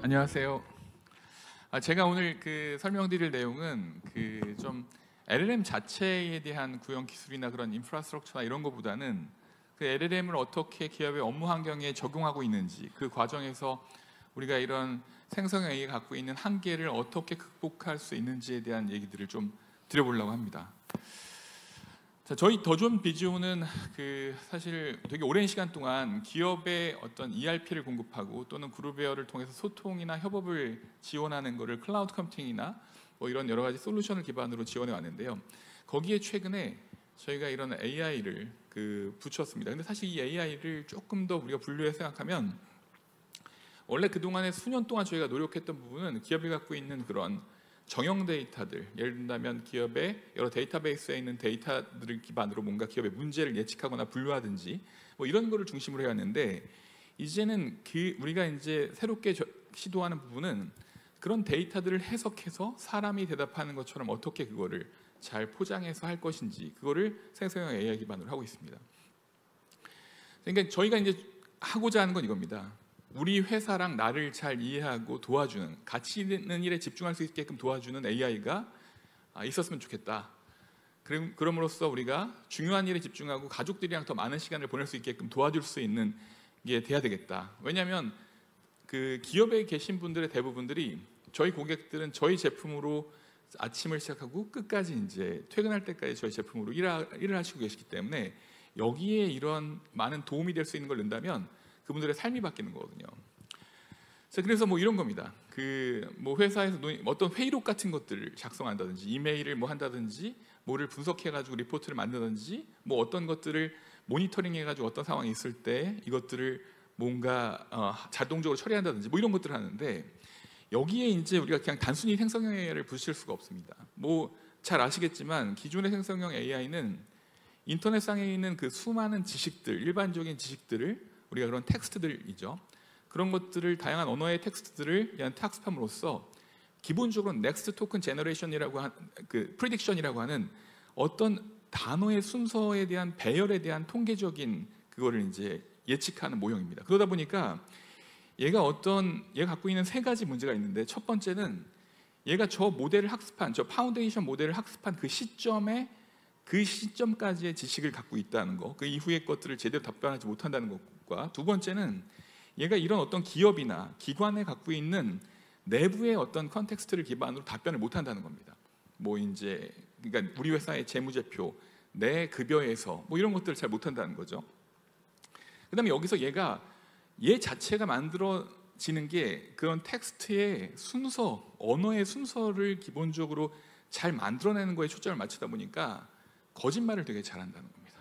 안녕하세요. 제가 오늘 설명드릴 내용은 좀 LLM 자체에 대한 구형 기술이나 그런 인프라스트럭처나 이런 것보다는 그 LLM을 어떻게 기업의 업무 환경에 적용하고 있는지, 그 과정에서 우리가 이런 생성형 AI가 갖고 있는 한계를 어떻게 극복할 수 있는지에 대한 얘기들을 좀 드려보려고 합니다. 자, 저희 더존 비즈오는 사실 되게 오랜 시간 동안 기업에 어떤 ERP를 공급하고 또는 그룹웨어를 통해서 소통이나 협업을 지원하는 것을 클라우드 컴퓨팅이나 뭐 이런 여러 가지 솔루션을 기반으로 지원해 왔는데요. 거기에 최근에 저희가 이런 AI를 붙였습니다. 근데 사실 이 AI를 조금 더 우리가 분류해서 생각하면, 원래 그동안에 수년 동안 저희가 노력했던 부분은 기업이 갖고 있는 그런 정형 데이터들, 예를 든다면 기업의 여러 데이터베이스에 있는 데이터들을 기반으로 뭔가 기업의 문제를 예측하거나 분류하든지 뭐 이런 거를 중심으로 해왔는데, 이제는 우리가 이제 새롭게 시도하는 부분은 그런 데이터들을 해석해서 사람이 대답하는 것처럼 어떻게 그거를 잘 포장해서 할 것인지, 그거를 생성형 AI 기반으로 하고 있습니다. 그러니까 저희가 이제 하고자 하는 건 이겁니다. 우리 회사랑 나를 잘 이해하고 도와주는, 가치 있는 일에 집중할 수 있게끔 도와주는 AI가 있었으면 좋겠다. 그럼으로써 우리가 중요한 일에 집중하고 가족들이랑 더 많은 시간을 보낼 수 있게끔 도와줄 수 있는 게 돼야 되겠다. 왜냐하면 기업에 계신 분들의 대부분들이, 저희 고객들은 저희 제품으로 아침을 시작하고 끝까지 이제 퇴근할 때까지 저희 제품으로 일을 하시고 계시기 때문에, 여기에 이런 많은 도움이 될 수 있는 걸 넣는다면 그분들의 삶이 바뀌는 거거든요. 그래서 뭐 이런 겁니다. 뭐 회사에서 어떤 회의록 같은 것들을 작성한다든지, 이메일을 뭐 한다든지, 뭐를 분석해가지고 리포트를 만드든지, 뭐 어떤 것들을 모니터링해가지고 어떤 상황이 있을 때 이것들을 뭔가 자동적으로 처리한다든지, 뭐 이런 것들을 하는데, 여기에 이제 우리가 그냥 단순히 생성형 AI를 붙일 수가 없습니다. 뭐 잘 아시겠지만 기존의 생성형 AI는 인터넷상에 있는 그 수많은 지식들, 일반적인 지식들을, 우리가 그런 텍스트들이죠. 그런 것들을, 다양한 언어의 텍스트들을 학습함으로써 기본적으로 넥스트 토큰 제너레이션이라고 프리딕션이라고 하는 어떤 단어의 순서에 대한 배열에 대한 통계적인 그거를 이제 예측하는 모형입니다. 그러다 보니까 얘가 갖고 있는 세 가지 문제가 있는데, 첫 번째는 얘가 저 파운데이션 모델을 학습한 그 시점까지의 지식을 갖고 있다는 거, 그 이후의 것들을 제대로 답변하지 못한다는 것과, 두 번째는 얘가 이런 어떤 기업이나 기관에 갖고 있는 내부의 어떤 컨텍스트를 기반으로 답변을 못한다는 겁니다. 뭐 이제 그러니까 우리 회사의 재무제표, 내 급여에서 뭐 이런 것들을 잘 못한다는 거죠. 그다음에 여기서 얘 자체가 만들어지는 게 그런 텍스트의 순서, 언어의 순서를 기본적으로 잘 만들어내는 거에 초점을 맞추다 보니까 거짓말을 되게 잘한다는 겁니다.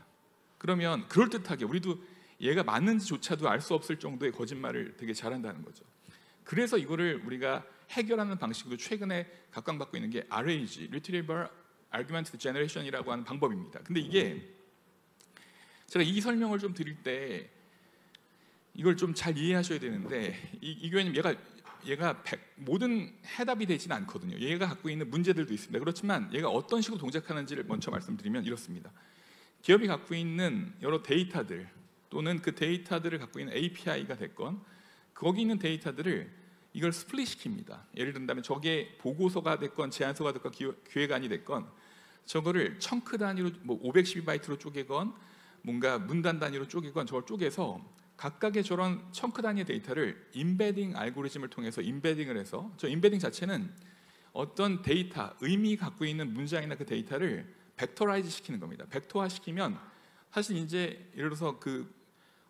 그러면 그럴듯하게 우리도 얘가 맞는지조차도 알 수 없을 정도의 거짓말을 되게 잘한다는 거죠. 그래서 이거를 우리가 해결하는 방식으로 최근에 각광받고 있는 게 RAG, Retrieval Augmented Generation이라고 하는 방법입니다. 근데 이게 제가 이 설명을 좀 드릴 때 이걸 좀 잘 이해하셔야 되는데, 이 교수님 얘가 모든 해답이 되지는 않거든요. 얘가 갖고 있는 문제들도 있습니다. 그렇지만 얘가 어떤 식으로 동작하는지를 먼저 말씀드리면 이렇습니다. 기업이 갖고 있는 여러 데이터들, 또는 그 데이터들을 갖고 있는 API가 됐건, 거기 있는 데이터들을 이걸 스플릿 시킵니다. 예를 든다면 저게 보고서가 됐건 제안서가 됐건 기획안이 됐건, 저거를 청크 단위로 뭐 512바이트로 쪼개건 뭔가 문단 단위로 쪼개건, 저걸 쪼개서 각각의 저런 청크 단위의 데이터를 인베딩 알고리즘을 통해서 인베딩을 해서, 저 인베딩 자체는 어떤 데이터, 의미 갖고 있는 문장이나 그 데이터를 벡터라이즈 시키는 겁니다. 벡터화 시키면 사실 이제 예를 들어서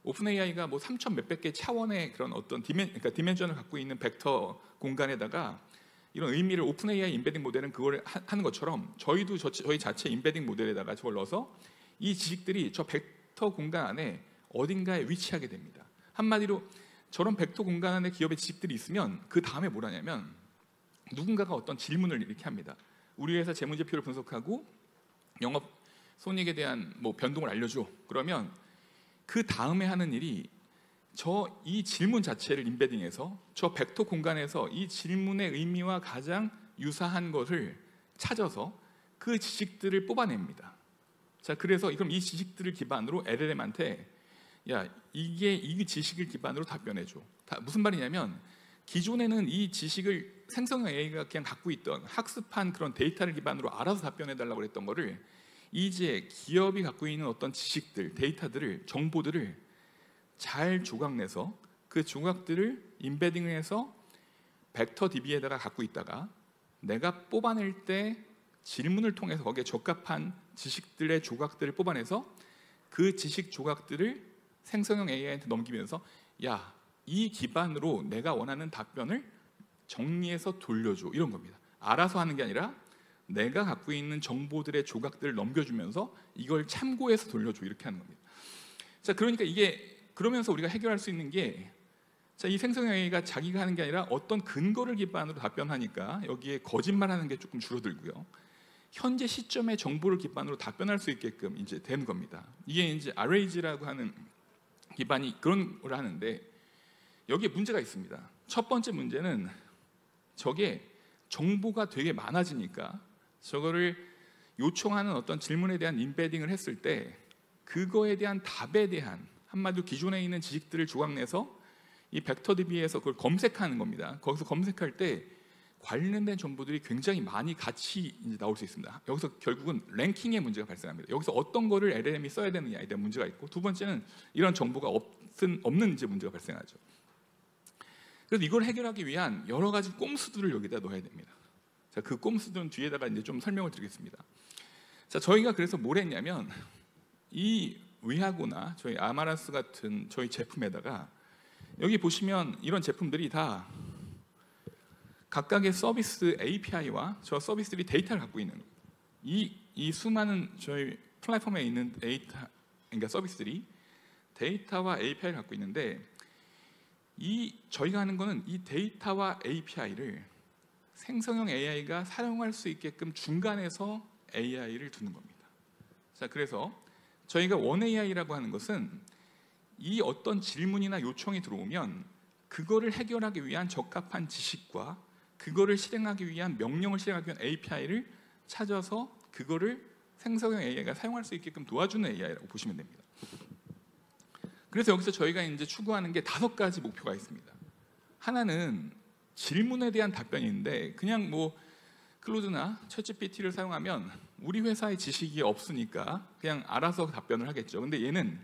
오픈 AI가 뭐 3,000 몇백 개 차원의 그런 어떤 디멘전을 갖고 있는 벡터 공간에다가 이런 의미를, 오픈 AI 인베딩 모델은 그걸 하는 것처럼 저희도 저희 자체 인베딩 모델에다가 저걸 넣어서 이 지식들이 저 벡터 공간 안에 어딘가에 위치하게 됩니다. 한마디로 저런 벡터 공간 안에 기업의 지식들이 있으면 그 다음에 뭘 하냐면, 누군가가 어떤 질문을 이렇게 합니다. 우리 회사 재무제표를 분석하고 영업 손익에 대한 뭐 변동을 알려줘. 그러면 그 다음에 하는 일이 이 질문 자체를 인베딩해서 저 벡터 공간에서 이 질문의 의미와 가장 유사한 것을 찾아서 그 지식들을 뽑아냅니다. 자, 그래서 그럼 이 지식들을 기반으로 LLM한테 이 지식을 기반으로 답변해줘. 무슨 말이냐면 기존에는 이 지식을 생성형 AI가 그냥 갖고 있던 학습한 그런 데이터를 기반으로 알아서 답변해달라고 그랬던 거를 이제 기업이 갖고 있는 어떤 지식들, 데이터들을, 정보들을 잘 조각내서 그 조각들을 임베딩해서 벡터 DB에다가 갖고 있다가 내가 뽑아낼 때 질문을 통해서 거기에 적합한 지식들의 조각들을 뽑아내서 그 지식 조각들을 생성형 AI한테 넘기면서 야, 이 기반으로 내가 원하는 답변을 정리해서 돌려줘, 이런 겁니다. 알아서 하는 게 아니라 내가 갖고 있는 정보들의 조각들을 넘겨주면서 이걸 참고해서 돌려줘, 이렇게 하는 겁니다. 자, 그러니까 이게 그러면서 우리가 해결할 수 있는 게, 자, 이 생성형 AI가 자기가 하는 게 아니라 어떤 근거를 기반으로 답변하니까 여기에 거짓말하는 게 조금 줄어들고요. 현재 시점의 정보를 기반으로 답변할 수 있게끔 이제 되는 겁니다. 이게 이제 RAG라고 하는 기반이 그런 걸 하는데 여기에 문제가 있습니다. 첫 번째 문제는 저게 정보가 되게 많아지니까 저거를 요청하는 어떤 질문에 대한 임베딩을 했을 때 그거에 대한 답에 대한, 한마디로 기존에 있는 지식들을 조각내서 이 벡터 DB에서 그걸 검색하는 겁니다. 거기서 검색할 때 관련된 정보들이 굉장히 많이 같이 이제 나올 수 있습니다. 여기서 결국은 랭킹의 문제가 발생합니다. 여기서 어떤 거를 LLM이 써야 되느냐에 대한 문제가 있고, 두 번째는 이런 정보가 없는 이제 문제가 발생하죠. 그래서 이걸 해결하기 위한 여러 가지 꼼수들을 여기다 넣어야 됩니다. 자, 그 꼼수들은 뒤에다가 이제 좀 설명을 드리겠습니다. 자, 저희가 그래서 뭘 했냐면 이 위하고나 저희 아마란스 같은 저희 제품에다가 여기 보시면 이런 제품들이 다 각각의 서비스 API와 저 서비스들이 데이터를 갖고 있는 이 수많은 저희 플랫폼에 있는 데이터, 그러니까 서비스들이 데이터와 API를 갖고 있는데 이 저희가 하는 거는 이 데이터와 API를 생성형 AI가 사용할 수 있게끔 중간에서 AI를 두는 겁니다. 자, 그래서 저희가 원AI라고 하는 것은 이 어떤 질문이나 요청이 들어오면 그거를 해결하기 위한 적합한 지식과 그거를 실행하기 위한 명령을 실행하기 위한 API를 찾아서 그거를 생성형 AI가 사용할 수 있게끔 도와주는 AI라고 보시면 됩니다. 그래서 여기서 저희가 이제 추구하는 게 5가지 목표가 있습니다. 하나는 질문에 대한 답변인데 그냥 뭐 클로드나 챗GPT를 사용하면 우리 회사의 지식이 없으니까 그냥 알아서 답변을 하겠죠. 근데 얘는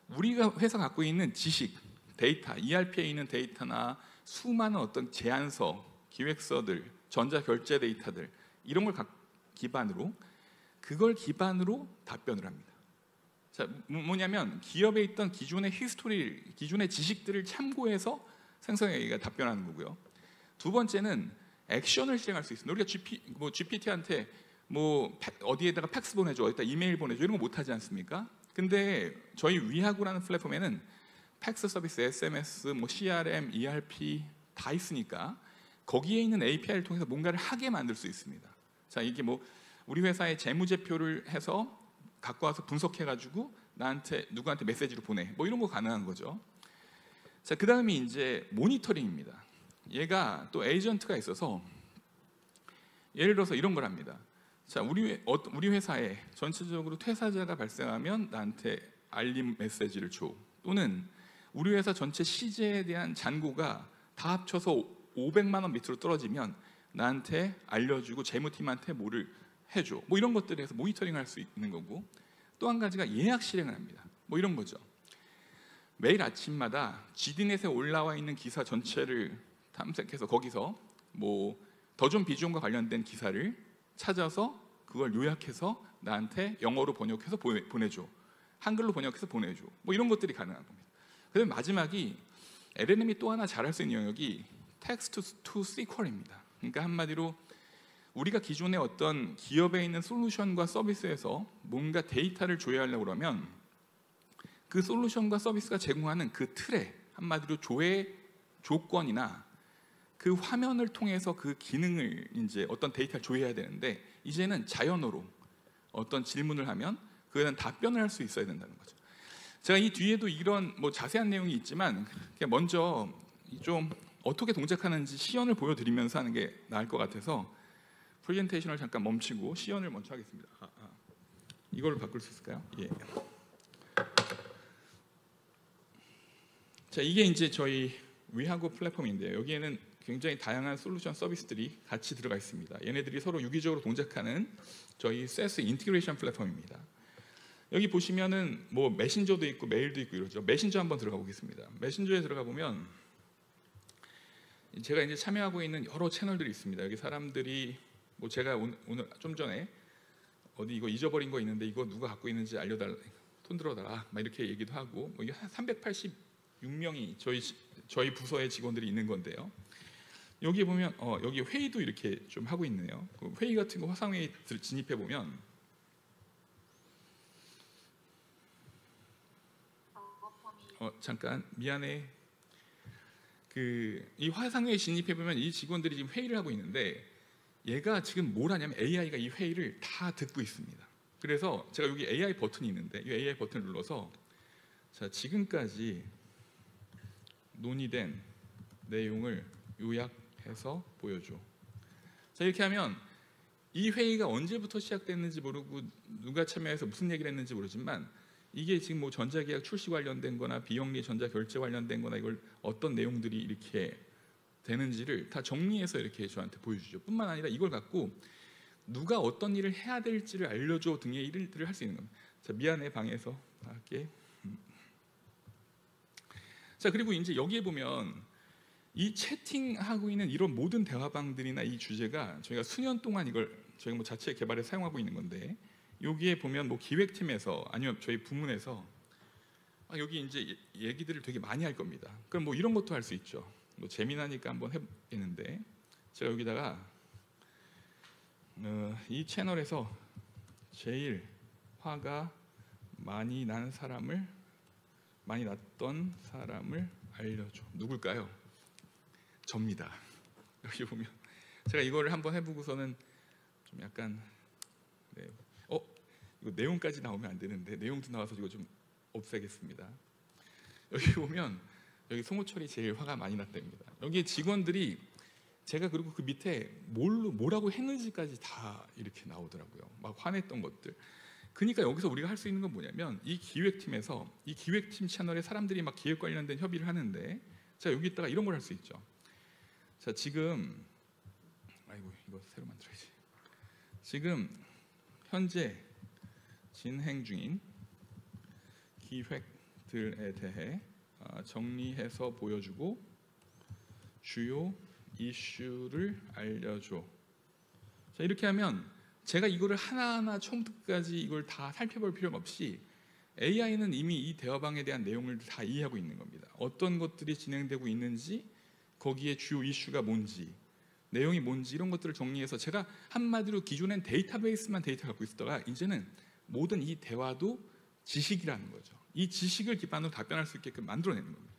우리가 회사 갖고 있는 지식, 데이터, ERP에 있는 데이터나 수많은 어떤 제안서, 기획서들, 전자결제 데이터들 이런 걸 기반으로 그걸 기반으로 답변을 합니다. 자, 뭐냐면 기업에 있던 기존의 히스토리, 기존의 지식들을 참고해서 생성형 AI가 답변하는 거고요. 두 번째는 액션을 실행할 수 있습니다. 우리가 GPT한테 뭐 어디에다가 팩스 보내줘, 어디다 이메일 보내줘 이런 거 못하지 않습니까? 근데 저희 위하고라는 플랫폼에는 팩스 서비스, SMS, 뭐 CRM, ERP 다 있으니까 거기에 있는 API를 통해서 뭔가를 하게 만들 수 있습니다. 자, 이게 뭐 우리 회사의 재무제표를 해서 갖고 와서 분석해가지고 누구한테 메시지로 보내, 뭐 이런 거 가능한 거죠. 자, 그 다음이 이제 모니터링입니다. 얘가 또 에이전트가 있어서 예를 들어서 이런 걸 합니다. 자, 우리 회사에 전체적으로 퇴사자가 발생하면 나한테 알림 메시지를 줘. 또는 우리 회사 전체 시제에 대한 잔고가 다 합쳐서 500만 원 밑으로 떨어지면 나한테 알려주고 재무팀한테 뭐를 해줘. 뭐 이런 것들에 해서 모니터링을 할 수 있는 거고, 또 한 가지가 예약 실행을 합니다. 뭐 이런 거죠. 매일 아침마다 GD넷에 올라와 있는 기사 전체를 탐색해서 거기서 뭐 더 좀 비중과 관련된 기사를 찾아서 그걸 요약해서 나한테 영어로 번역해서 보내줘. 한글로 번역해서 보내줘. 뭐 이런 것들이 가능한 겁니다. 그다음에 마지막이 LLM이 또 하나 잘할 수 있는 영역이 텍스트 투 SQL입니다. 그러니까 한마디로 우리가 기존의 어떤 기업에 있는 솔루션과 서비스에서 뭔가 데이터를 조회하려고 그러면 그 솔루션과 서비스가 제공하는 그 틀에 한마디로 조회 조건이나 그 화면을 통해서 그 기능을 이제 어떤 데이터를 조회해야 되는데 이제는 자연어로 어떤 질문을 하면 그에 대한 답변을 할 수 있어야 된다는 거죠. 제가 이 뒤에도 이런 뭐 자세한 내용이 있지만 그냥 먼저 좀 어떻게 동작하는지 시연을 보여드리면서 하는 게 나을 것 같아서 프레젠테이션을 잠깐 멈추고 시연을 먼저 하겠습니다. 이걸 바꿀 수 있을까요? 예. 자, 이게 이제 저희 위하고 플랫폼인데요. 여기에는 굉장히 다양한 솔루션 서비스들이 같이 들어가 있습니다. 얘네들이 서로 유기적으로 동작하는 저희 SaaS 인티그레이션 플랫폼입니다. 여기 보시면은 뭐 메신저도 있고 메일도 있고 이러죠. 메신저 한번 들어가 보겠습니다. 메신저에 들어가 보면 제가 이제 참여하고 있는 여러 채널들이 있습니다. 여기 사람들이 뭐 제가 오늘 좀 전에 어디 이거 잊어버린 거 있는데 이거 누가 갖고 있는지 알려달라, 손 들어달라 막 이렇게 얘기도 하고, 뭐 이게 한 386명이 저희 부서의 직원들이 있는 건데요. 여기 보면 여기 회의도 이렇게 좀 하고 있네요. 그 회의 같은 거 화상회의 진입해 보면 잠깐 미안해. 이 화상회의 진입해 보면 이 직원들이 지금 회의를 하고 있는데 얘가 지금 뭘 하냐면 AI가 이 회의를 다 듣고 있습니다. 그래서 제가 여기 AI 버튼이 있는데 이 AI 버튼을 눌러서 자, 지금까지 논의된 내용을 요약해서 보여줘. 자, 이렇게 하면 이 회의가 언제부터 시작됐는지 모르고 누가 참여해서 무슨 얘기를 했는지 모르지만 이게 지금 뭐 전자계약 출시 관련된 거나 비영리 전자결제 관련된 거나 이걸 어떤 내용들이 이렇게 되는지를 다 정리해서 이렇게 저한테 보여주죠. 뿐만 아니라 이걸 갖고 누가 어떤 일을 해야 될지를 알려줘 등의 일들을 할 수 있는 겁니다. 자, 미안해, 방에서 할게. 자, 그리고 이제 여기에 보면 이 채팅하고 있는 이런 모든 대화방들이나 이 주제가 저희가 수년 동안 이걸 저희가 뭐 자체 개발에 사용하고 있는 건데, 여기에 보면 뭐 기획팀에서 아니면 저희 부문에서 여기 이제 얘기들을 되게 많이 할 겁니다. 그럼 뭐 이런 것도 할 수 있죠. 뭐 재미나니까 한번 해보겠는데, 제가 여기다가 이 채널에서 제일 화가 많이 났던 사람을 알려줘. 누굴까요? 접니다. 여기 보면 제가 이거를 한번 해보고서는 좀 약간 이거 내용까지 나오면 안 되는데 내용도 나와서 이거 좀 없애겠습니다. 여기 보면 여기 송호철이 제일 화가 많이 났답니다. 여기 직원들이 제가 그리고 그 밑에 뭐라고 했는지까지 다 이렇게 나오더라고요. 막 화냈던 것들. 그러니까 여기서 우리가 할 수 있는 건 뭐냐면 이 기획팀에서 이 기획팀 채널에 사람들이 막 기획 관련된 협의를 하는데, 자, 여기다가 이런 걸 할 수 있죠. 자, 지금 이거 새로 만들어야지. 지금 현재 진행 중인 기획들에 대해 정리해서 보여주고 주요 이슈를 알려줘. 자, 이렇게 하면 제가 이거를 하나하나 처음부터 끝까지 이걸 다 살펴볼 필요가 없이 AI는 이미 이 대화방에 대한 내용을 다 이해하고 있는 겁니다. 어떤 것들이 진행되고 있는지, 거기에 주요 이슈가 뭔지, 내용이 뭔지 이런 것들을 정리해서, 제가 한마디로 기존엔 데이터베이스만 데이터 갖고 있었다가 이제는 모든 이 대화도 지식이라는 거죠. 이 지식을 기반으로 답변할 수 있게끔 만들어내는 겁니다.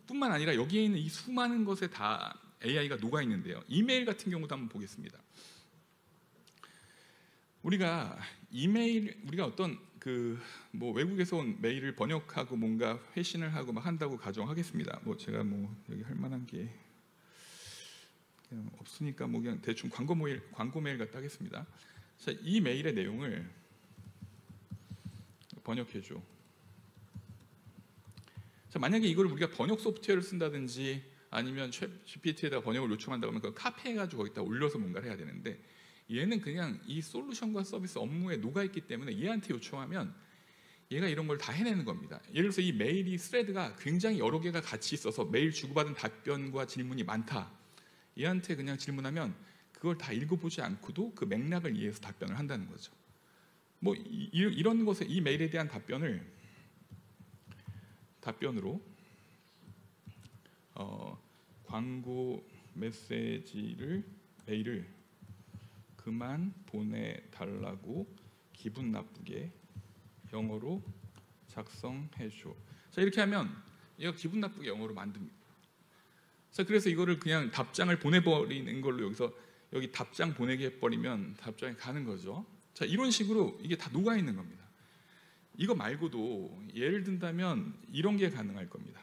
뿐만 아니라 여기에 있는 이 수많은 것에 다 AI가 녹아 있는데요. 이메일 같은 경우도 한번 보겠습니다. 우리가 어떤 뭐 외국에서 온 메일을 번역하고 뭔가 회신을 하고 막 한다고 가정하겠습니다. 뭐 제가 뭐 여기 할 만한 게 그냥 없으니까 뭐 그냥 대충 광고 메일 갖다 하겠습니다. 자, 이 메일의 내용을 번역해줘. 자, 만약에 이걸 우리가 번역 소프트웨어를 쓴다든지 아니면 GPT에다 번역을 요청한다고 하면 그걸 카피해가지고 거기다 올려서 뭔가를 해야 되는데, 얘는 그냥 이 솔루션과 서비스 업무에 녹아있기 때문에 얘한테 요청하면 얘가 이런 걸 다 해내는 겁니다. 예를 들어서 이 메일이 스레드가 굉장히 여러 개가 같이 있어서 메일 주고받은 답변과 질문이 많다. 얘한테 그냥 질문하면 그걸 다 읽어보지 않고도 그 맥락을 이해해서 답변을 한다는 거죠. 뭐 이런 것에 이 메일에 대한 답변으로 광고 메일을 그만 보내달라고 기분 나쁘게 영어로 작성해줘. 자, 이렇게 하면 얘가 기분 나쁘게 영어로 만듭니다. 자, 그래서 이거를 그냥 답장을 보내버리는 걸로 여기 답장 보내게 해버리면 답장이 가는 거죠. 자, 이런 식으로 이게 다 녹아 있는 겁니다. 이거 말고도 예를 든다면 이런 게 가능할 겁니다.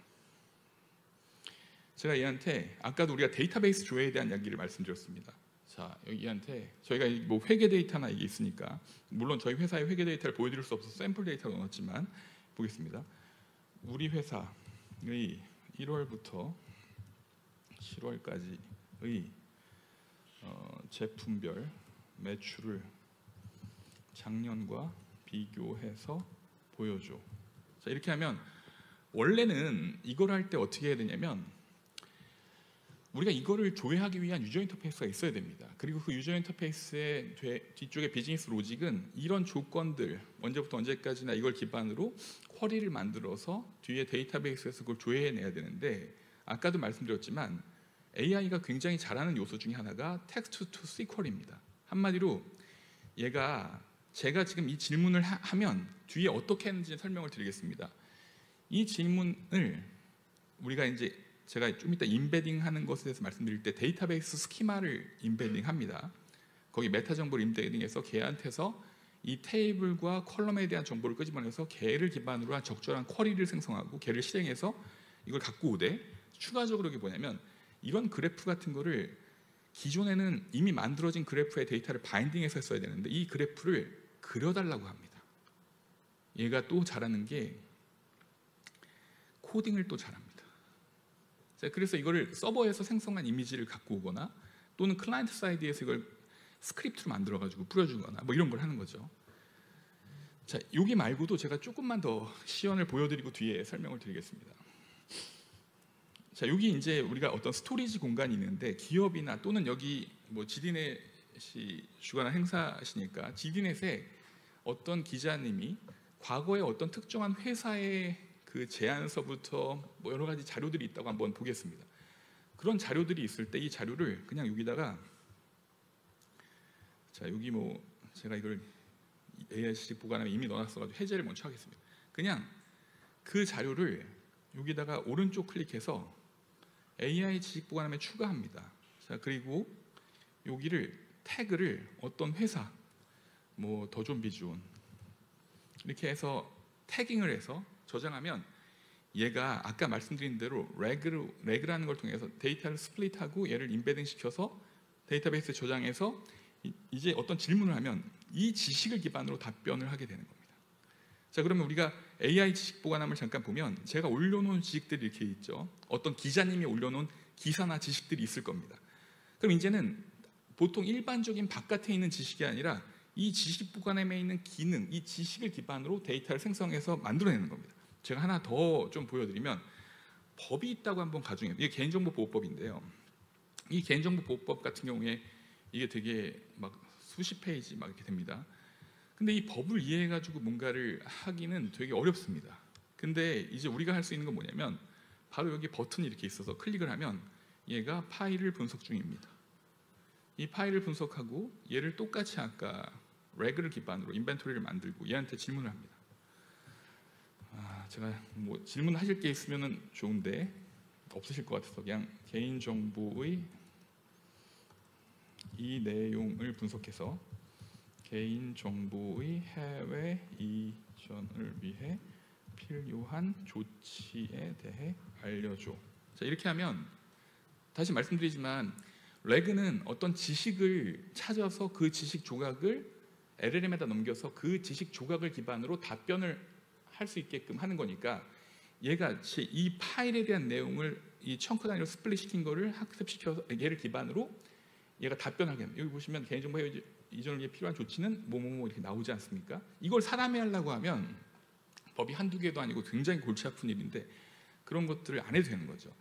제가 얘한테 아까도 우리가 데이터베이스 조회에 대한 이야기를 말씀드렸습니다. 자, 여기한테 저희가 뭐 회계 데이터나 이게 있으니까, 물론 저희 회사의 회계 데이터를 보여드릴 수 없어서 샘플 데이터를 넣었지만 보겠습니다. 우리 회사의 1월부터 7월까지의 제품별 매출을 작년과 비교해서 보여줘. 자, 이렇게 하면 원래는 이걸 할 때 어떻게 해야 되냐면 우리가 이거를 조회하기 위한 유저 인터페이스가 있어야 됩니다. 그리고 그 유저 인터페이스의 뒤쪽에 비즈니스 로직은 이런 조건들 언제부터 언제까지나 이걸 기반으로 쿼리를 만들어서 뒤에 데이터베이스에서 그걸 조회해내야 되는데 아까도 말씀드렸지만 AI가 굉장히 잘하는 요소 중에 하나가 텍스트 투 SQL입니다. 한마디로 제가 지금 이 질문을 하면 뒤에 어떻게 했는지 설명을 드리겠습니다. 이 질문을 우리가 이제 제가 좀 이따 임베딩하는 것에 대해서 말씀드릴 때 데이터베이스 스키마를 임베딩합니다. 거기 메타 정보를 임베딩해서 걔한테서 이 테이블과 컬럼에 대한 정보를 끄집어내서 걔를 기반으로 한 적절한 쿼리를 생성하고 걔를 실행해서 이걸 갖고 오되 추가적으로 이게 뭐냐면 이런 그래프 같은 거를 기존에는 이미 만들어진 그래프의 데이터를 바인딩해서 써야 되는데 이 그래프를 그려달라고 합니다. 얘가 또 잘하는 게 코딩을 또 잘합니다. 그래서 이거를 서버에서 생성한 이미지를 갖고 오거나 또는 클라이언트 사이드에서 이걸 스크립트로 만들어가지고 뿌려주거나 뭐 이런 걸 하는 거죠. 자, 여기 말고도 제가 조금만 더 시연을 보여드리고 뒤에 설명을 드리겠습니다. 자, 여기 이제 우리가 어떤 스토리지 공간이 있는데 기업이나 또는 여기 뭐 지디넷이 주관한 행사시니까 지디넷에 어떤 기자님이 과거에 어떤 특정한 회사의 그 제안서부터 뭐 여러 가지 자료들이 있다고 한번 보겠습니다. 그런 자료들이 있을 때 이 자료를 그냥 여기다가 자 여기 뭐 제가 이걸 AIC 보관함에 이미 넣어놨어가지고 해제를 먼저 하겠습니다. 그냥 그 자료를 여기다가 오른쪽 클릭해서 AI 지식 보관함에 추가합니다. 자 그리고 여기를 태그를 어떤 회사 뭐 더존비존 이렇게 해서 태깅을 해서 저장하면 얘가 아까 말씀드린 대로 레그라는 걸 통해서 데이터를 스플릿하고 얘를 임베딩 시켜서 데이터베이스에 저장해서 이제 어떤 질문을 하면 이 지식을 기반으로 답변을 하게 되는 겁니다. 자 그러면 우리가 AI 지식 보관함을 잠깐 보면 제가 올려놓은 지식들이 이렇게 있죠. 어떤 기자님이 올려놓은 기사나 지식들이 있을 겁니다. 그럼 이제는 보통 일반적인 바깥에 있는 지식이 아니라 이 지식 보관함에 있는 기능, 이 지식을 기반으로 데이터를 생성해서 만들어내는 겁니다. 제가 하나 더 좀 보여드리면 법이 있다고 한번 가정해요. 이게 개인정보보호법인데요. 이 개인정보보호법 같은 경우에 이게 되게 막 수십 페이지 막 이렇게 됩니다. 근데 이 법을 이해해가지고 뭔가를 하기는 되게 어렵습니다. 근데 이제 우리가 할 수 있는 건 뭐냐면 바로 여기 버튼이 이렇게 있어서 클릭을 하면 얘가 파일을 분석 중입니다. 이 파일을 분석하고 얘를 똑같이 아까 레그를 기반으로 인벤토리를 만들고 얘한테 질문을 합니다. 제가 뭐 질문하실 게 있으면 좋은데 없으실 것 같아서 그냥 개인정보의 이 내용을 분석해서 개인정보의 해외 이전을 위해 필요한 조치에 대해 알려줘. 자 이렇게 하면 다시 말씀드리지만 레그는 어떤 지식을 찾아서 그 지식 조각을 LLM에다 넘겨서 그 지식 조각을 기반으로 답변을 할 수 있게끔 하는 거니까 얘가 이 파일에 대한 내용을 이 청크 단위로 스플릿 시킨 거를 학습시켜서 얘를 기반으로 얘가 답변하게 합니다. 여기 보시면 개인정보 해외 이전을 위해 필요한 조치는 뭐뭐뭐 이렇게 나오지 않습니까? 이걸 사람이 하려고 하면 법이 한두 개도 아니고 굉장히 골치 아픈 일인데 그런 것들을 안 해도 되는 거죠.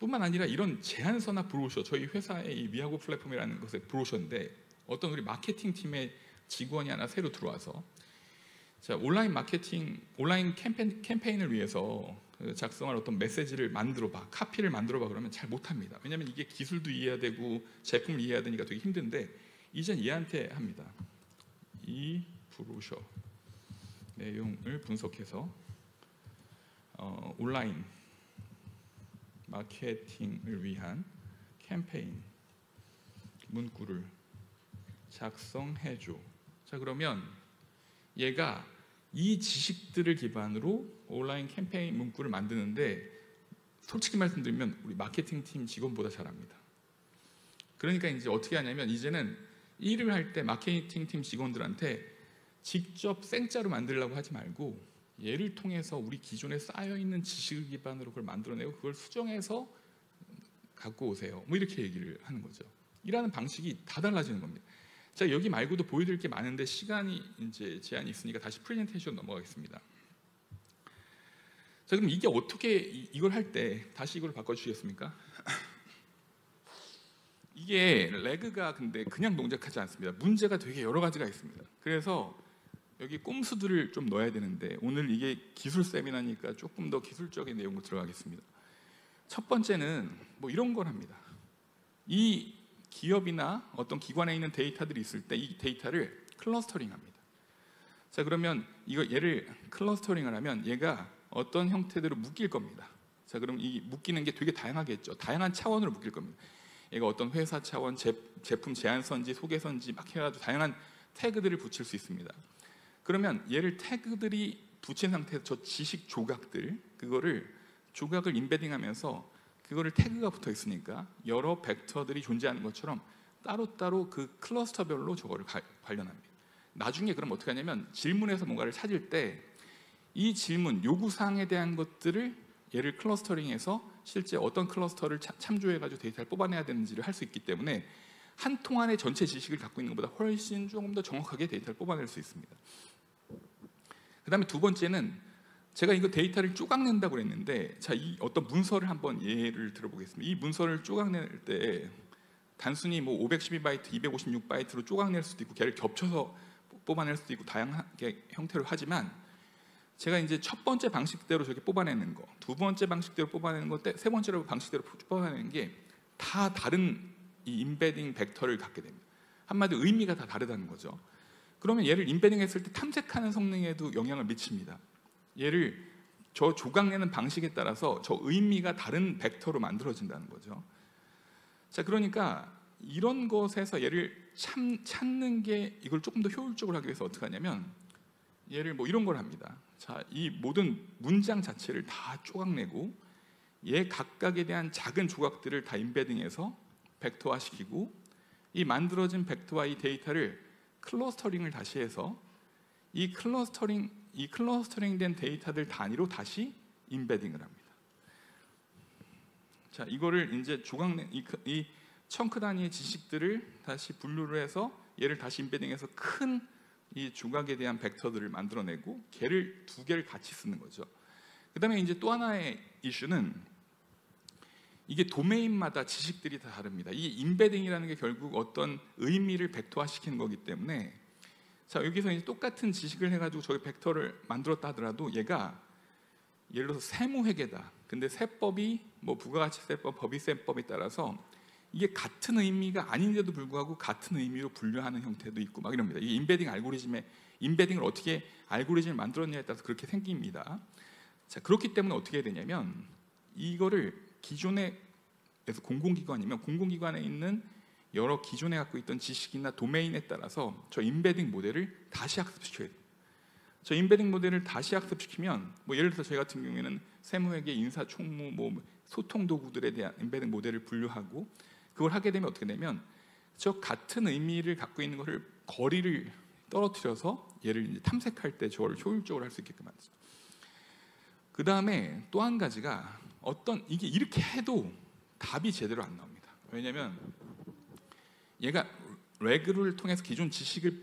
뿐만 아니라 이런 제안서나 브로셔, 저희 회사의 이 위하고 플랫폼이라는 것의 브로셔인데 어떤 우리 마케팅 팀의 직원이 하나 새로 들어와서 자, 온라인 캠페인을 위해서 작성할 어떤 메시지를 만들어봐, 카피를 만들어봐 그러면 잘 못합니다. 왜냐하면 이게 기술도 이해해야 되고 제품을 이해해야 되니까 되게 힘든데 이젠 얘한테 합니다. 이 브로셔 내용을 분석해서 온라인 마케팅을 위한 캠페인 문구를 작성해줘. 자 그러면 얘가 이 지식들을 기반으로 온라인 캠페인 문구를 만드는데 솔직히 말씀드리면 우리 마케팅 팀 직원보다 잘합니다. 그러니까 이제 어떻게 하냐면 이제는 일을 할 때 마케팅 팀 직원들한테 직접 생짜로 만들려고 하지 말고 얘를 통해서 우리 기존에 쌓여있는 지식을 기반으로 그걸 만들어내고 그걸 수정해서 갖고 오세요. 뭐 이렇게 얘기를 하는 거죠. 일하는 방식이 다 달라지는 겁니다. 자, 여기 말고도 보여드릴 게 많은데 시간이 이제 제한이 있으니까 다시 프레젠테이션 넘어가겠습니다. 자, 그럼 이게 어떻게 이걸 할 때 다시 이걸 바꿔주시겠습니까? 이게 레그가 근데 그냥 동작하지 않습니다. 문제가 되게 여러 가지가 있습니다. 그래서 여기 꼼수들을 좀 넣어야 되는데 오늘 이게 기술 세미나니까 조금 더 기술적인 내용으로 들어가겠습니다. 첫 번째는 뭐 이런 걸 합니다. 이 기업이나 어떤 기관에 있는 데이터들이 있을 때 이 데이터를 클러스터링합니다. 자, 그러면 이거 얘를 클러스터링을 하면 얘가 어떤 형태대로 묶일 겁니다. 자, 그럼 이 묶이는 게 되게 다양하겠죠. 다양한 차원으로 묶일 겁니다. 얘가 어떤 회사 차원, 제품 제안서인지 소개서인지 막 해가지고 다양한 태그들을 붙일 수 있습니다. 그러면 얘를 태그들이 붙인 상태에서 저 지식 조각들, 그거를 조각을 인베딩하면서 그거를 태그가 붙어 있으니까 여러 벡터들이 존재하는 것처럼 따로따로 그 클러스터별로 저거를 관련합니다. 나중에 그럼 어떻게 하냐면 질문에서 뭔가를 찾을 때 이 질문 요구사항에 대한 것들을 얘를 클러스터링해서 실제 어떤 클러스터를 참조해가지고 데이터를 뽑아내야 되는지를 할 수 있기 때문에 한 통 안에 전체 지식을 갖고 있는 것보다 훨씬 조금 더 정확하게 데이터를 뽑아낼 수 있습니다. 그 다음에 두 번째는 제가 이거 데이터를 쪼각낸다고 그랬는데, 자, 이 어떤 문서를 한번 예를 들어보겠습니다. 이 문서를 쪼각낼 때 단순히 뭐 512바이트, 256바이트로 쪼각낼 수도 있고 걔를 겹쳐서 뽑아낼 수도 있고 다양하게 형태로 하지만 제가 이제 첫 번째 방식대로 저렇게 뽑아내는 거, 두 번째 방식대로 뽑아내는 거, 세 번째 방식대로 뽑아내는 게 다 다른 이 인베딩 벡터를 갖게 됩니다. 한마디로 의미가 다 다르다는 거죠. 그러면 얘를 인베딩했을 때 탐색하는 성능에도 영향을 미칩니다. 얘를 저 조각내는 방식에 따라서 저 의미가 다른 벡터로 만들어진다는 거죠. 자, 그러니까 이런 것에서 얘를 찾는 게 이걸 조금 더 효율적으로 하기 위해서 어떻게 하냐면 얘를 뭐 이런 걸 합니다. 자, 이 모든 문장 자체를 다 조각내고 얘 각각에 대한 작은 조각들을 다 인베딩해서 벡터화시키고 이 만들어진 벡터와 이 데이터를 클러스터링을 다시 해서 이 클러스터링된 데이터들 단위로 다시 인베딩을 합니다. 자, 이거를 이제 조각내 이 청크 단위의 지식들을 다시 분류를 해서 얘를 다시 인베딩해서 큰 이 조각에 대한 벡터들을 만들어내고 걔를 두 개를 같이 쓰는 거죠. 그다음에 이제 또 하나의 이슈는 이게 도메인마다 지식들이 다 다릅니다. 이 인베딩이라는 게 결국 어떤 의미를 벡터화시키는 거기 때문에, 자, 여기서 이제 똑같은 지식을 해가지고 저기 벡터를 만들었다 하더라도 얘가 예를 들어서 세무회계다. 근데 세법이 뭐 부가가치세법, 법인세법에 따라서 이게 같은 의미가 아닌데도 불구하고 같은 의미로 분류하는 형태도 있고 막 이럽니다. 이 인베딩 알고리즘의 인베딩을 어떻게 알고리즘을 만들었냐에 따라서 그렇게 생깁니다. 자, 그렇기 때문에 어떻게 해야 되냐면 이거를 기존에서 공공기관이면 공공기관에 있는 여러 기존에 갖고 있던 지식이나 도메인에 따라서 저 인베딩 모델을 다시 학습시켜야 돼요. 저 인베딩 모델을 다시 학습시키면 뭐 예를 들어서 저희 같은 경우에는 세무회계, 인사총무, 뭐 소통 도구들에 대한 인베딩 모델을 분류하고 그걸 하게 되면 어떻게 되면 저 같은 의미를 갖고 있는 것을 거리를 떨어뜨려서 얘를 이제 탐색할 때 저걸 효율적으로 할 수 있게끔 만들죠. 그 다음에 또 한 가지가 어떤 이게 이렇게 해도 답이 제대로 안 나옵니다. 왜냐하면 얘가 레그를 통해서 기존 지식을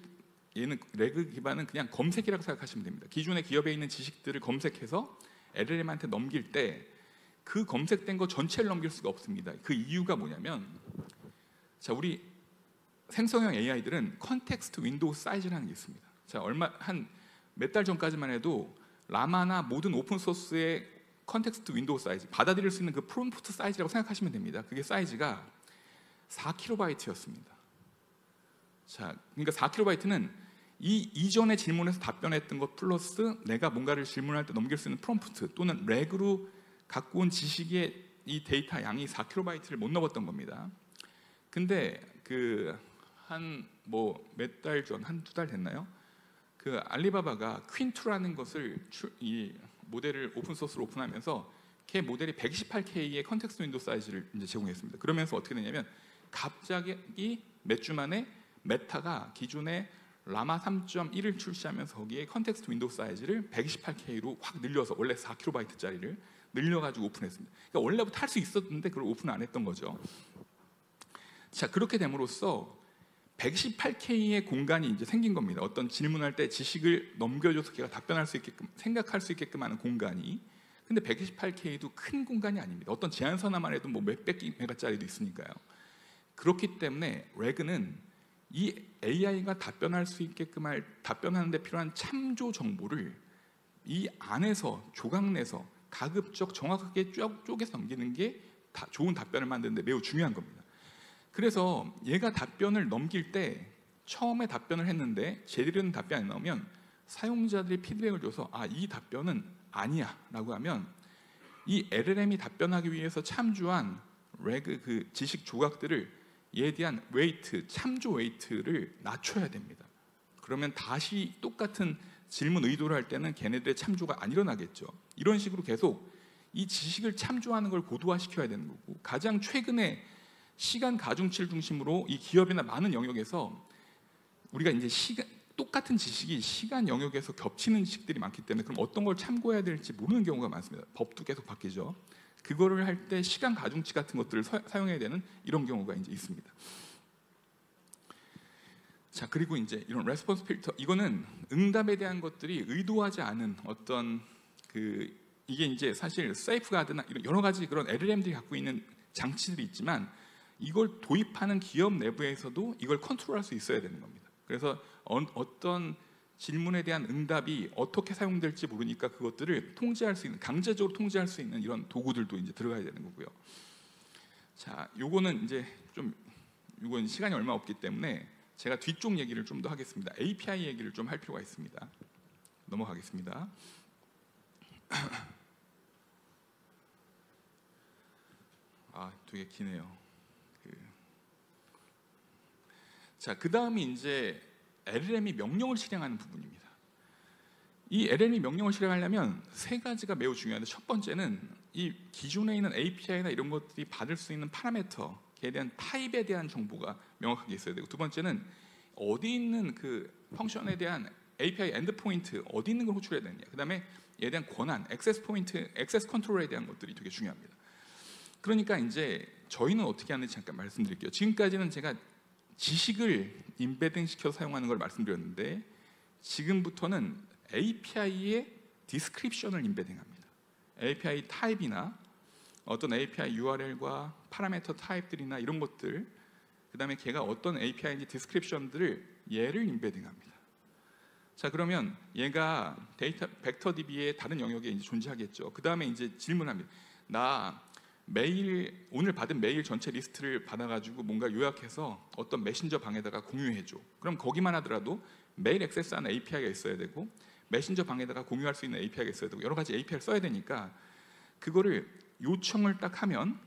얘는 레그 기반은 그냥 검색이라고 생각하시면 됩니다. 기존의 기업에 있는 지식들을 검색해서 LLM한테 넘길 때 그 검색된 거 전체를 넘길 수가 없습니다. 그 이유가 뭐냐면, 자, 우리 생성형 AI들은 컨텍스트 윈도우 사이즈라는 게 있습니다. 자, 한 몇 달 전까지만 해도 라마나 모든 오픈 소스의 컨텍스트 윈도우 사이즈, 받아들일 수 있는 그 프롬프트 사이즈라고 생각하시면 됩니다. 그게 사이즈가 4kb였습니다. 자, 그러니까 4kb는 이 이전의 질문에서 답변했던 것 플러스 내가 뭔가를 질문할 때 넘길 수 있는 프롬프트 또는 렉으로 갖고 온 지식의 이 데이터 양이 4kb를 못 넘었던 겁니다. 근데 그 한 뭐 몇 달 전, 한 두 달 됐나요? 그 알리바바가 퀸2라는 것을 이 모델을 오픈 소스로 오픈하면서 걔 모델이 128K의 컨텍스트 윈도우 사이즈를 이제 제공했습니다. 그러면서 어떻게 되냐면 갑자기 몇 주 만에 메타가 기존의 라마 3.1을 출시하면서 거기에 컨텍스트 윈도우 사이즈를 128K로 확 늘려서 원래 4KB짜리를 늘려가지고 오픈했습니다. 그러니까 원래부터 할 수 있었는데 그걸 오픈 안 했던 거죠. 자, 그렇게 됨으로써 128K의 공간이 이제 생긴 겁니다. 어떤 질문할 때 지식을 넘겨줘서 걔가 답변할 수 있게끔, 생각할 수 있게끔 하는 공간이. 근데 128K도 큰 공간이 아닙니다. 어떤 제한선 하나만 해도 뭐 몇백 메가짜리도 있으니까요. 그렇기 때문에 레그는 이 AI가 답변할 수 있게끔 답변하는 데 필요한 참조 정보를 이 안에서 조각 내서 가급적 정확하게 쪼개서 넘기는 게 좋은 답변을 만드는 데 매우 중요한 겁니다. 그래서 얘가 답변을 넘길 때 처음에 답변을 했는데 제대로 된 답변이 안 나오면 사용자들이 피드백을 줘서 이 답변은 아니야 라고 하면 이 LLM이 답변하기 위해서 참조한 레그 그 지식 조각들을 얘에 대한 웨이트, 참조 웨이트를 낮춰야 됩니다. 그러면 다시 똑같은 질문 의도를 할 때는 걔네들의 참조가 안 일어나겠죠. 이런 식으로 계속 이 지식을 참조하는 걸 고도화시켜야 되는 거고, 가장 최근에 시간 가중치를 중심으로 이 기업이나 많은 영역에서 우리가 이제 똑같은 지식이 시간 영역에서 겹치는 지식들이 많기 때문에 그럼 어떤 걸 참고해야 될지 모르는 경우가 많습니다. 법도 계속 바뀌죠. 그거를 할 때 시간 가중치 같은 것들을 사용해야 되는 이런 경우가 이제 있습니다. 자, 그리고 이제 이런 레스폰스 필터, 이거는 응답에 대한 것들이 의도하지 않은 어떤 이게 이제 사실 세이프가드나 이런 여러 가지 그런 LLM들이 갖고 있는 장치들이 있지만 이걸 도입하는 기업 내부에서도 이걸 컨트롤할 수 있어야 되는 겁니다. 그래서 어떤 질문에 대한 응답이 어떻게 사용될지 모르니까 그것들을 통제할 수 있는, 강제적으로 통제할 수 있는 이런 도구들도 이제 들어가야 되는 거고요. 자, 요거는 이제 이건 시간이 얼마 없기 때문에 제가 뒤쪽 얘기를 좀 더 하겠습니다. API 얘기를 좀 할 필요가 있습니다. 넘어가겠습니다. 되게 기네요. 자, 그 다음이 이제 LLM이 명령을 실행하는 부분입니다. 이 LLM이 명령을 실행하려면 세 가지가 매우 중요한데, 첫 번째는 이 기존에 있는 API나 이런 것들이 받을 수 있는 파라미터에 대한 타입에 대한 정보가 명확하게 있어야 되고, 두 번째는 어디 있는 그 펑션에 대한 API 엔드포인트 어디 있는 걸 호출해야 되느냐, 그 다음에 얘에 대한 권한, 액세스 포인트, 액세스 컨트롤에 대한 것들이 되게 중요합니다. 그러니까 이제 저희는 어떻게 하는지 잠깐 말씀드릴게요. 지금까지는 제가 지식을 임베딩 시켜서 사용하는 걸 말씀드렸는데, 지금부터는 API의 디스크립션을 임베딩합니다. API 타입이나 어떤 API URL과 파라미터 타입들이나 이런 것들, 그 다음에 걔가 어떤 API인지 디스크립션들을 얘를 임베딩합니다. 자, 그러면 얘가 데이터 벡터DB의 다른 영역에 이제 존재하겠죠. 그 다음에 이제 질문합니다. 나 오늘 받은 메일 전체 리스트를 받아가지고 뭔가 요약해서 어떤 메신저 방에다가 공유해줘. 그럼 거기만 하더라도 메일 액세스하는 API가 있어야 되고, 메신저 방에다가 공유할 수 있는 API가 있어야 되고, 여러 가지 API를 써야 되니까 그거를 요청을 딱 하면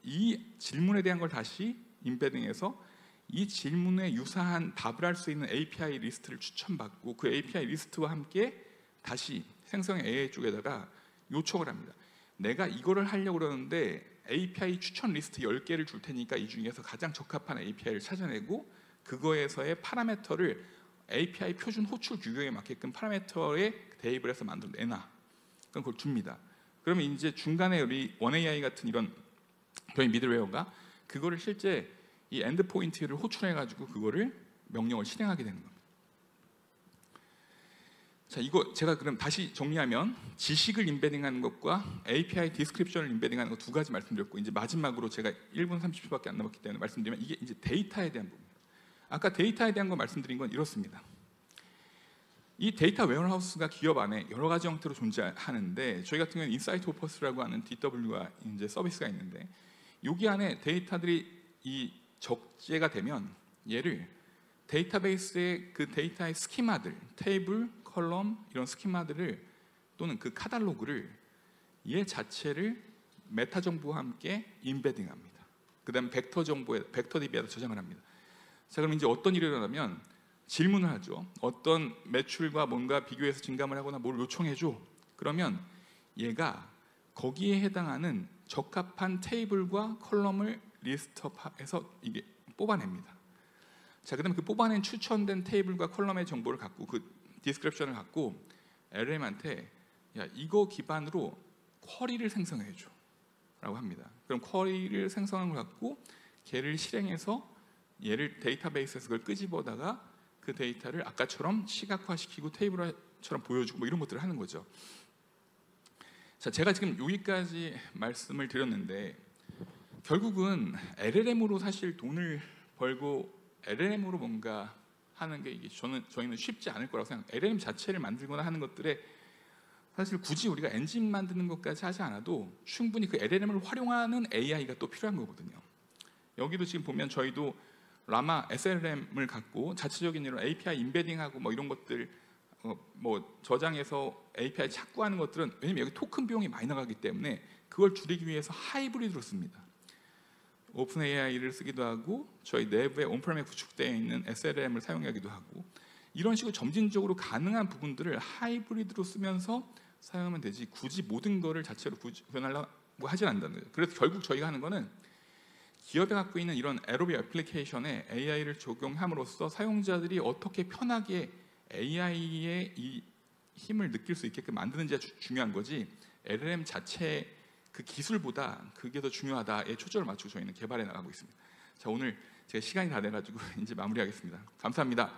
이 질문에 대한 걸 다시 임베딩해서 이 질문에 유사한 답을 할 수 있는 API 리스트를 추천받고, 그 API 리스트와 함께 다시 생성의 AI 쪽에다가 요청을 합니다. 내가 이거를 하려고 그러는데 API 추천 리스트 10개를 줄 테니까 이 중에서 가장 적합한 API를 찾아내고, 그거에서의 파라미터를 API 표준 호출 규격에 맞게끔 파라미터에 대입을 해서 만들어내놔. 그럼 그걸 줍니다. 그러면 이제 중간에 우리 원AI 같은 이런 저희 미들웨어가 그거를 실제 이 엔드 포인트를 호출해가지고 그거를 명령을 실행하게 되는 겁니다. 자, 이거 제가 그럼 다시 정리하면 지식을 임베딩하는 것과 API 디스크립션을 임베딩하는 것 두 가지 말씀드렸고, 이제 마지막으로 제가 1분 30초밖에 안 남았기 때문에 말씀드리면 이게 이제 데이터에 대한 부분. 아까 데이터에 대한 거 말씀드린 건 이렇습니다. 이 데이터 웨어하우스가 기업 안에 여러 가지 형태로 존재하는데, 저희 같은 경우는 인사이트 오퍼스라고 하는 DW가 이제 서비스가 있는데, 여기 안에 데이터들이 이 적재가 되면 얘를 데이터베이스의 그 데이터의 스키마들, 테이블, 컬럼 이런 스키마들을 또는 그 카탈로그를 얘 자체를 메타 정보와 함께 임베딩합니다. 그다음에 벡터 정보에 벡터DB에다 저장을 합니다. 자, 그럼 이제 어떤 일이 일어나면 질문을 하죠. 어떤 매출과 뭔가 비교해서 증감을 하거나 뭘 요청해줘. 그러면 얘가 거기에 해당하는 적합한 테이블과 컬럼을 리스트업해서 이게 뽑아냅니다. 자, 그다음에 그 뽑아낸 추천된 테이블과 컬럼의 정보를 갖고 그 디스크립션을 갖고 LLM한테 야, 이거 기반으로 쿼리를 생성해줘 라고 합니다. 그럼 쿼리를 생성한 걸 갖고 걔를 실행해서 얘를 데이터베이스에서 그걸 끄집어다가 그 데이터를 아까처럼 시각화시키고 테이블처럼 보여주고 뭐 이런 것들을 하는 거죠. 자, 제가 지금 여기까지 말씀을 드렸는데 결국은 LLM으로 사실 돈을 벌고 LLM으로 뭔가 하는 게 이게 저희는 쉽지 않을 거라고 생각해요. LLM 자체를 만들거나 하는 것들에 사실 굳이 우리가 엔진 만드는 것까지 하지 않아도 충분히 그 LLM을 활용하는 AI가 또 필요한 거거든요. 여기도 지금 보면 저희도 라마 SLM을 갖고 자체적인 이런 API 임베딩하고 뭐 이런 것들 뭐 저장해서 API 찾고 하는 것들은 왜냐면 여기 토큰 비용이 많이 나가기 때문에 그걸 줄이기 위해서 하이브리드로 씁니다. 오픈 AI를 쓰기도 하고 저희 내부에 온프레임에 구축되어 있는 SLM을 사용하기도 하고 이런 식으로 점진적으로 가능한 부분들을 하이브리드로 쓰면서 사용하면 되지 굳이 모든 거를 자체로 구현하려고 하지 않는다는 거예요. 그래서 결국 저희가 하는 거는 기업에 갖고 있는 이런 에로비 애플리케이션에 AI를 적용함으로써 사용자들이 어떻게 편하게 AI의 이 힘을 느낄 수 있게끔 만드는지가 중요한 거지 LLM 자체 그 기술보다 그게 더 중요하다에 초점을 맞추고 저희는 개발해 나가고 있습니다. 자, 오늘 제가 시간이 다 돼가지고 이제 마무리하겠습니다. 감사합니다.